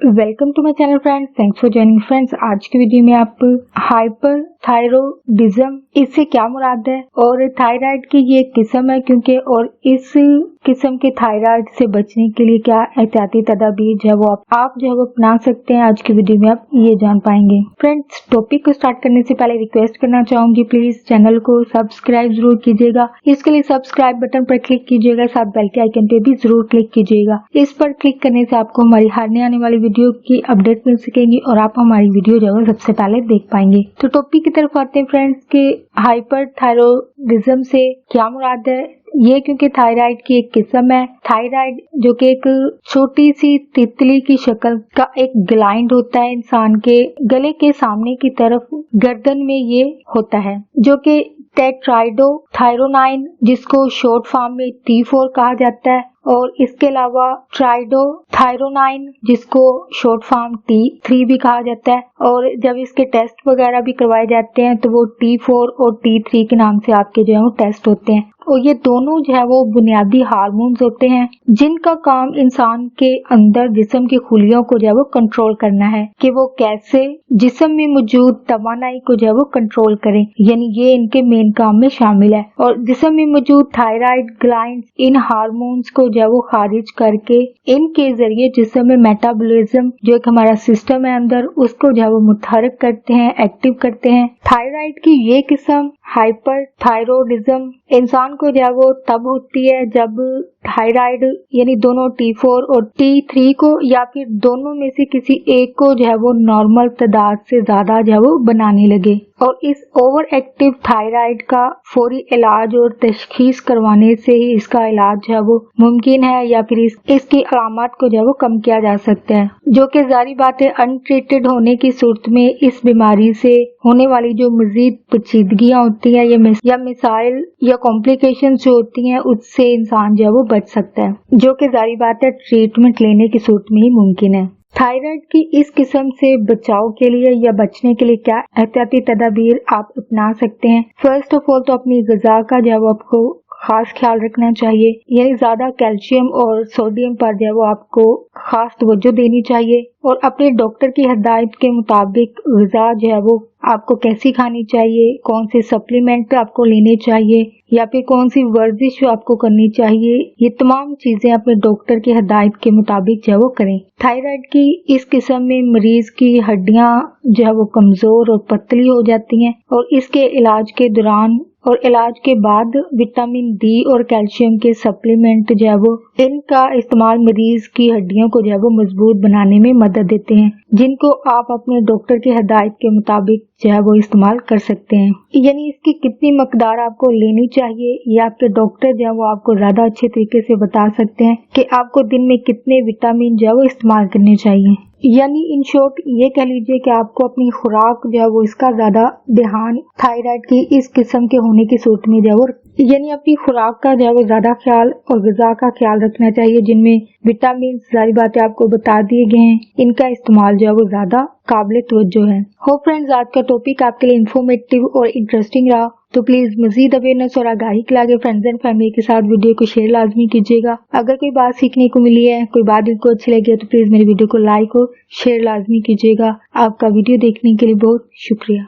Welcome to my channel friends, thanks for joining friends. आज की video में आप हाइपर थायरॉयडिज्म इससे क्या मुराद है और थायराइड की ये किस्म है क्योंकि और इस किस्म के थायराइड से बचने के लिए क्या एहतियाती तदाबीर जो है वो आप जो है वो अपना सकते हैं। आज की वीडियो में आप ये जान पाएंगे। फ्रेंड्स, टॉपिक को स्टार्ट करने से पहले रिक्वेस्ट करना चाहूंगी, प्लीज चैनल को सब्सक्राइब जरूर कीजिएगा। इसके लिए सब्सक्राइब बटन पर क्लिक कीजिएगा, साथ बेल के आइकन पे भी जरूर क्लिक कीजिएगा। इस पर क्लिक करने से आपको हमारी हर नई आने वाली वीडियो की अपडेट मिल सकेगी और आप हमारी वीडियो जो है सबसे पहले देख पाएंगे। तो टॉपिक की तरफ आते हैं फ्रेंड्स के हाइपर थायरॉयडिज्म से क्या मुराद है। ये क्योंकि थायराइड की एक किस्म है। थायराइड जो कि एक छोटी सी तितली की शक्ल का एक ग्लैंड होता है, इंसान के गले के सामने की तरफ गर्दन में ये होता है, जो कि टेट्राइडोथायरोनाइन जिसको शॉर्ट फॉर्म में T4 कहा जाता है, और इसके अलावा ट्राइडोथायरोनाइन जिसको शॉर्ट फॉर्म T3 भी कहा जाता है। और जब इसके टेस्ट वगैरह भी करवाए जाते हैं तो वो T4 और T3 के नाम से आपके जो है वो टेस्ट होते हैं। और ये दोनों जो है वो बुनियादी हार्मोन्स होते हैं जिनका काम इंसान के अंदर जिस्म की खुलियों को जो है वो कंट्रोल करना है कि वो कैसे जिस्म में मौजूद तवानाई को जो है वो कंट्रोल करें, यानी ये इनके मेन काम में शामिल है। और जिस्म में मौजूद थायराइड ग्लैंड्स इन हार्मोन्स को जो है वो खारिज करके इनके जरिए जिस्म में मेटाबॉलिज्म जो एक हमारा सिस्टम है अंदर उसको जो है वो मुतहरक करते हैं, एक्टिव करते हैं। थायराइड की ये किस्म हाइपर थायरॉयडिज्म इंसान को जो है वो तब होती है जब थायराइड यानी दोनों T4 और T3 को या फिर दोनों में से किसी एक को जो है वो नॉर्मल तादाद से ज्यादा जो है वो बनाने लगे। और इस ओवर एक्टिव थायराइड का फौरी इलाज और तशखीस करवाने से ही इसका इलाज जो है वो मुमकिन है या फिर इसकी अलामत को जो है वो कम किया जा सकता है, जो कि जारी बात है अनट्रीटेड होने की सूरत में इस बीमारी से होने वाली जो मजीद पेचीदगियां होती है या मिसाइल या कॉम्प्लिकेशन जो होती हैं उससे इंसान जो है वो बच सकता है, जो कि जारी बात है ट्रीटमेंट लेने की सूरत में ही मुमकिन है। थायराइड की इस किस्म से बचाव के लिए या बचने के लिए क्या एहतियाती तदाबीर आप अपना सकते हैं। फर्स्ट ऑफ ऑल तो अपनी ग़िज़ा का जो है वो आपको खास ख्याल रखना चाहिए, यानी ज्यादा कैल्शियम और सोडियम पर जो है वो आपको खास तवज्जो देनी चाहिए। और अपने डॉक्टर की हिदायत के मुताबिक ग़िज़ा जो है वो आपको कैसी खानी चाहिए, कौन से सप्लीमेंट आपको लेने चाहिए या फिर कौन सी वर्जिश आपको करनी चाहिए, ये तमाम चीजें अपने डॉक्टर की हिदायत के मुताबिक जो है वो करें। थायराइड की इस किस्म में मरीज की हड्डियां जो है वो कमजोर और पतली हो जाती हैं और इसके इलाज के दौरान और इलाज के बाद विटामिन डी और कैल्शियम के सप्लीमेंट जो है वो इनका इस्तेमाल मरीज की हड्डियों को जो है वो मजबूत बनाने में मदद देते हैं, जिनको आप अपने डॉक्टर की हिदायत के मुताबिक जो है वो इस्तेमाल कर सकते हैं। यानी इसकी कितनी मकदार आपको लेनी चाहिए ये आपके डॉक्टर जो है वो आपको ज्यादा अच्छे तरीके से बता सकते हैं कि आपको दिन में कितने विटामिन जो है वो इस्तेमाल करने चाहिए। यानी इन शॉर्ट ये कह लीजिए कि आपको अपनी खुराक जो है वो इसका ज्यादा ध्यान थायराइड की इस किस्म के होने की सूरत में जो है वो यानी अपनी खुराक का जो है वो ज्यादा ख्याल और ग़िज़ा का ख्याल रखना चाहिए, जिनमें विटामिन सारी बातें आपको बता दिए गए हैं, इनका इस्तेमाल जो है वो ज्यादा काबिल तवज्जो है। होप फ्रेंड्स आज का टॉपिक आपके लिए इन्फॉर्मेटिव और इंटरेस्टिंग रहा, तो प्लीज मजीद अवेयरनेस और आगाही के लिए फ्रेंड्स एंड फैमिली के साथ वीडियो को शेयर लाजमी कीजिएगा। अगर कोई बात सीखने को मिली है, कोई बात इनको अच्छी लगी है तो प्लीज मेरी वीडियो को लाइक और शेयर लाजमी कीजिएगा। आपका वीडियो देखने के लिए बहुत शुक्रिया।